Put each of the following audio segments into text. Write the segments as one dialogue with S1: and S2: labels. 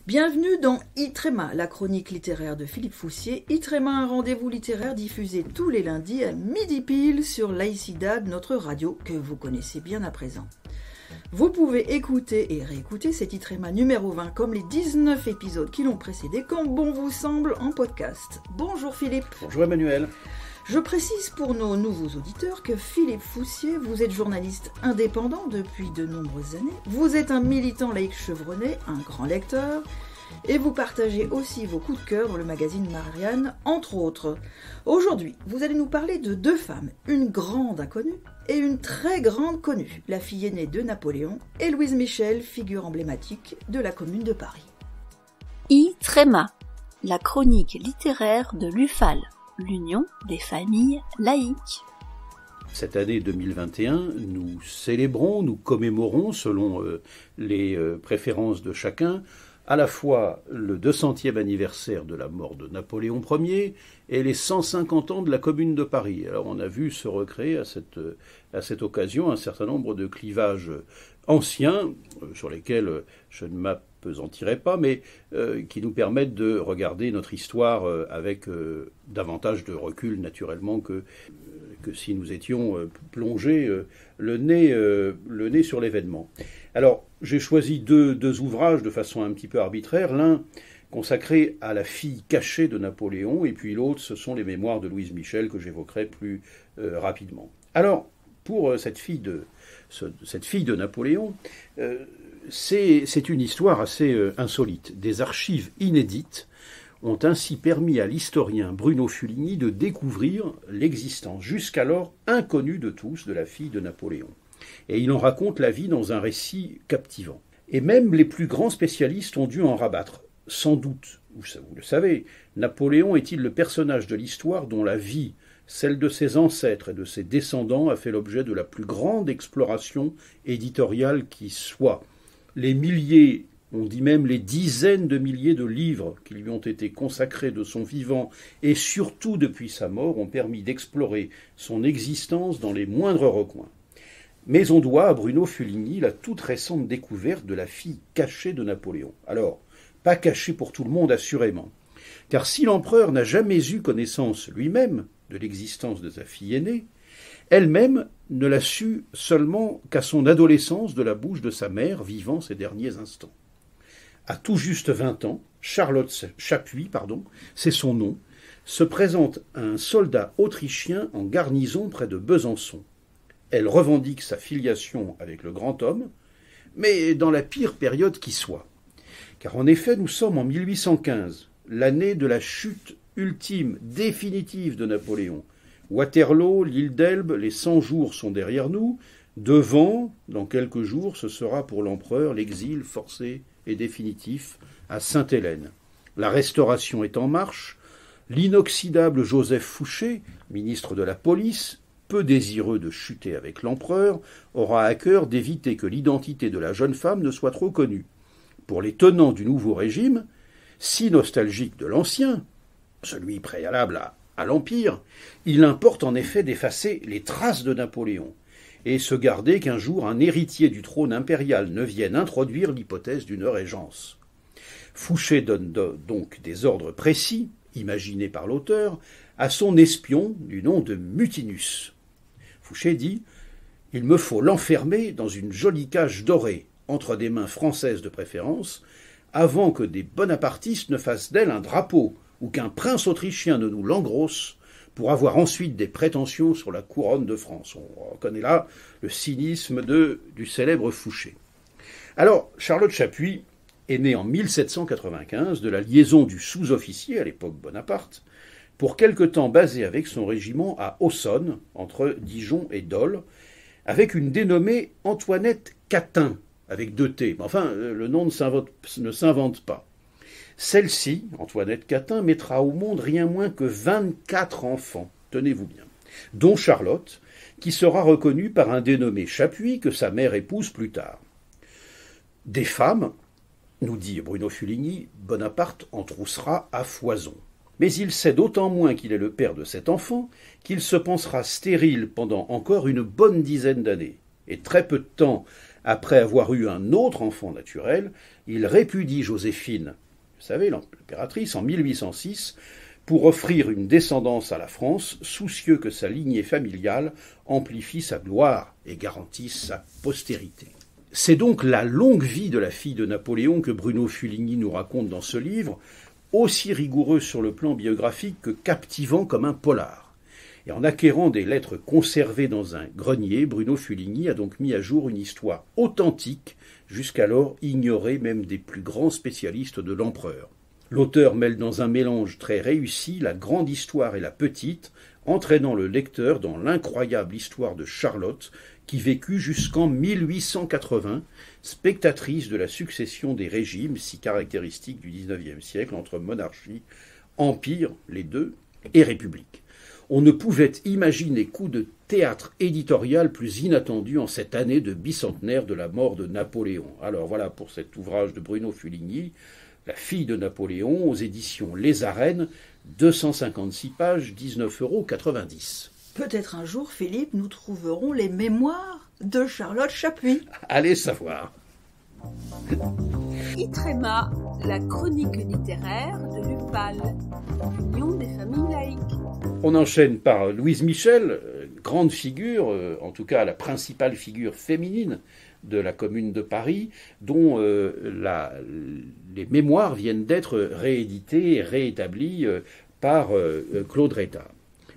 S1: Bienvenue dans Itrema, la chronique littéraire de Philippe Foussier. Itrema, un rendez-vous littéraire diffusé tous les lundis à midi pile sur Laïcidad, notre radio que vous connaissez bien à présent. Vous pouvez écouter et réécouter cet Itrema numéro 20 comme les 19 épisodes qui l'ont précédé quand bon vous semble en podcast. Bonjour Philippe.
S2: Bonjour Emmanuel.
S1: Je précise pour nos nouveaux auditeurs que Philippe Foussier, vous êtes journaliste indépendant depuis de nombreuses années, vous êtes un militant laïque chevronné, un grand lecteur, et vous partagez aussi vos coups de cœur dans le magazine Marianne, entre autres. Aujourd'hui, vous allez nous parler de deux femmes, une grande inconnue et une très grande connue, la fille aînée de Napoléon et Louise Michel, figure emblématique de la Commune de Paris.
S3: Itrema, la chronique littéraire de l'UFAL, l'Union des familles laïques.
S2: Cette année 2021, nous célébrons, nous commémorons, selon les préférences de chacun, à la fois le 200e anniversaire de la mort de Napoléon Ier et les 150 ans de la Commune de Paris. Alors on a vu se recréer à cette occasion un certain nombre de clivages anciens, sur lesquels je ne m'appesantirai pas, mais qui nous permettent de regarder notre histoire avec davantage de recul, naturellement, que si nous étions plongés le nez sur l'événement. Alors, j'ai choisi deux ouvrages de façon un petit peu arbitraire. L'un consacré à la fille cachée de Napoléon, et puis l'autre, ce sont les mémoires de Louise Michel que j'évoquerai plus rapidement. Alors, pour cette fille de Napoléon, c'est une histoire assez insolite. Des archives inédites ont ainsi permis à l'historien Bruno Fuligny de découvrir l'existence jusqu'alors inconnue de tous de la fille de Napoléon. Et il en raconte la vie dans un récit captivant. Et même les plus grands spécialistes ont dû en rabattre. Sans doute, vous le savez, Napoléon est-il le personnage de l'histoire dont la vie, celle de ses ancêtres et de ses descendants, a fait l'objet de la plus grande exploration éditoriale qui soit. Les milliers, on dit même les dizaines de milliers de livres qui lui ont été consacrés de son vivant et surtout depuis sa mort ont permis d'explorer son existence dans les moindres recoins. Mais on doit à Bruno Fuligny la toute récente découverte de la fille cachée de Napoléon. Alors, pas cachée pour tout le monde assurément, car si l'empereur n'a jamais eu connaissance lui-même de l'existence de sa fille aînée, elle-même ne l'a su seulement qu'à son adolescence de la bouche de sa mère vivant ses derniers instants. À tout juste 20 ans, Charlotte Chapuis, c'est son nom, se présente à un soldat autrichien en garnison près de Besançon. Elle revendique sa filiation avec le grand homme, mais dans la pire période qui soit. Car en effet, nous sommes en 1815, l'année de la chute ultime, définitive de Napoléon. Waterloo, l'île d'Elbe, les 100 jours sont derrière nous. Devant, dans quelques jours, ce sera pour l'empereur l'exil forcé et définitif à Sainte-Hélène. La Restauration est en marche. L'inoxydable Joseph Fouché, ministre de la Police, peu désireux de chuter avec l'empereur, aura à cœur d'éviter que l'identité de la jeune femme ne soit trop connue. Pour les tenants du nouveau régime, si nostalgiques de l'ancien, celui préalable à l'Empire, il importe en effet d'effacer les traces de Napoléon et se garder qu'un jour un héritier du trône impérial ne vienne introduire l'hypothèse d'une régence. Fouché donne donc des ordres précis, imaginés par l'auteur, à son espion du nom de Mutinus. Fouché dit « Il me faut l'enfermer dans une jolie cage dorée, entre des mains françaises de préférence, avant que des bonapartistes ne fassent d'elle un drapeau, ou qu'un prince autrichien ne nous l'engrosse, pour avoir ensuite des prétentions sur la couronne de France. » On reconnaît là le cynisme du célèbre Fouché. Alors, Charlotte Chapuis est née en 1795 de la liaison du sous-officier, à l'époque Bonaparte, pour quelque temps basé avec son régiment à Aussonne, entre Dijon et Dole, avec une dénommée Antoinette Catin, avec 2 T. Enfin, le nom ne s'invente pas. Celle-ci, Antoinette Catin, mettra au monde rien moins que 24 enfants, tenez-vous bien, dont Charlotte, qui sera reconnue par un dénommé Chapuis que sa mère épouse plus tard. Des femmes, nous dit Bruno Fuligny, Bonaparte en troussera à foison. Mais il sait d'autant moins qu'il est le père de cet enfant qu'il se pensera stérile pendant encore une bonne dizaine d'années. Et très peu de temps Après avoir eu un autre enfant naturel, il répudie Joséphine, vous savez, l'impératrice, en 1806, pour offrir une descendance à la France, soucieux que sa lignée familiale amplifie sa gloire et garantisse sa postérité. C'est donc la longue vie de la fille de Napoléon que Bruno Fuligny nous raconte dans ce livre, aussi rigoureux sur le plan biographique que captivant comme un polar. Et en acquérant des lettres conservées dans un grenier, Bruno Fuligny a donc mis à jour une histoire authentique, jusqu'alors ignorée même des plus grands spécialistes de l'empereur. L'auteur mêle dans un mélange très réussi la grande histoire et la petite, entraînant le lecteur dans l'incroyable histoire de Charlotte, qui vécut jusqu'en 1880, spectatrice de la succession des régimes si caractéristiques du XIXe siècle entre monarchie, empire, les deux, et république. On ne pouvait imaginer coup de théâtre éditorial plus inattendu en cette année de bicentenaire de la mort de Napoléon. Alors voilà pour cet ouvrage de Bruno Fuligny, La fille de Napoléon, aux éditions Les Arènes, 256 pages, 19,90 €.
S1: Peut-être un jour, Philippe, nous trouverons les mémoires de Charlotte Chappuis.
S2: Allez savoir.
S3: Itrema, la chronique littéraire de l'UFAL, l'Union des familles laïques.
S2: On enchaîne par Louise Michel, grande figure, en tout cas la principale figure féminine de la Commune de Paris, dont les mémoires viennent d'être rééditées et réétablies par Claude Reytat.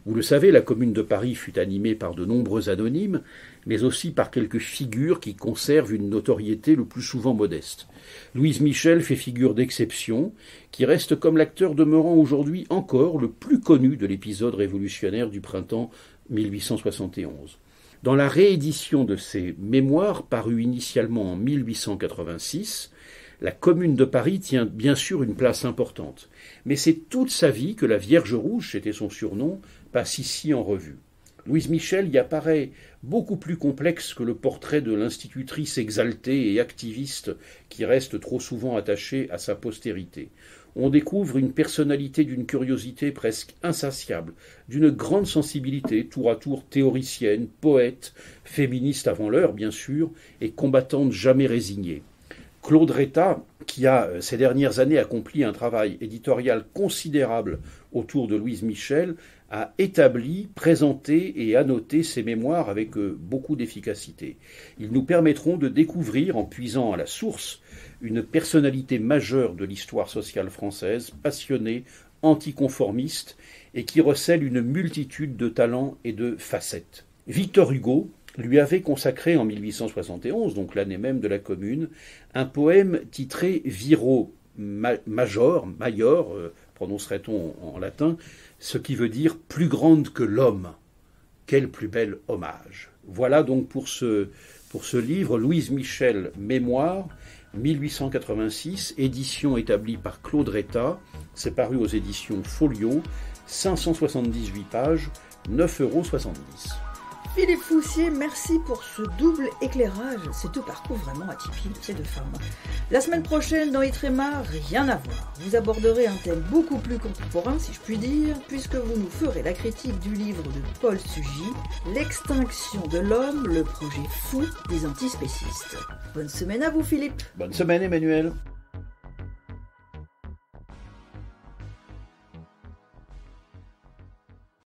S2: Vous le savez, la Commune de Paris fut animée par de nombreux anonymes, mais aussi par quelques figures qui conservent une notoriété le plus souvent modeste. Louise Michel fait figure d'exception, qui reste comme l'acteur demeurant aujourd'hui encore le plus connu de l'épisode révolutionnaire du printemps 1871. Dans la réédition de ses mémoires, parues initialement en 1886, la Commune de Paris tient bien sûr une place importante. Mais c'est toute sa vie que la Vierge Rouge, c'était son surnom, passe ici en revue. Louise Michel y apparaît beaucoup plus complexe que le portrait de l'institutrice exaltée et activiste qui reste trop souvent attachée à sa postérité. On découvre une personnalité d'une curiosité presque insatiable, d'une grande sensibilité, tour à tour théoricienne, poète, féministe avant l'heure bien sûr, et combattante jamais résignée. Claude Reytat, qui a ces dernières années accompli un travail éditorial considérable autour de Louise Michel, a établi, présenté et annoté ses mémoires avec beaucoup d'efficacité. Ils nous permettront de découvrir, en puisant à la source, une personnalité majeure de l'histoire sociale française, passionnée, anticonformiste, et qui recèle une multitude de talents et de facettes. Victor Hugo lui avait consacré en 1871, donc l'année même de la Commune, un poème titré Viro Major, prononcerait-on en latin, ce qui veut dire « plus grande que l'homme ». Quel plus bel hommage. Voilà donc pour ce livre, Louise Michel, Mémoire, 1886, édition établie par Claude Reytat. C'est paru aux éditions Folio, 578 pages, 9,70 €.
S1: Philippe Foussier, merci pour ce double éclairage. C'est deux parcours vraiment atypiques de ces deux femmes. La semaine prochaine, dans Itrema, rien à voir. Vous aborderez un thème beaucoup plus contemporain, si je puis dire, puisque vous nous ferez la critique du livre de Paul Sugy, L'extinction de l'homme, le projet fou des antispécistes. Bonne semaine à vous, Philippe.
S2: Bonne semaine, Emmanuel.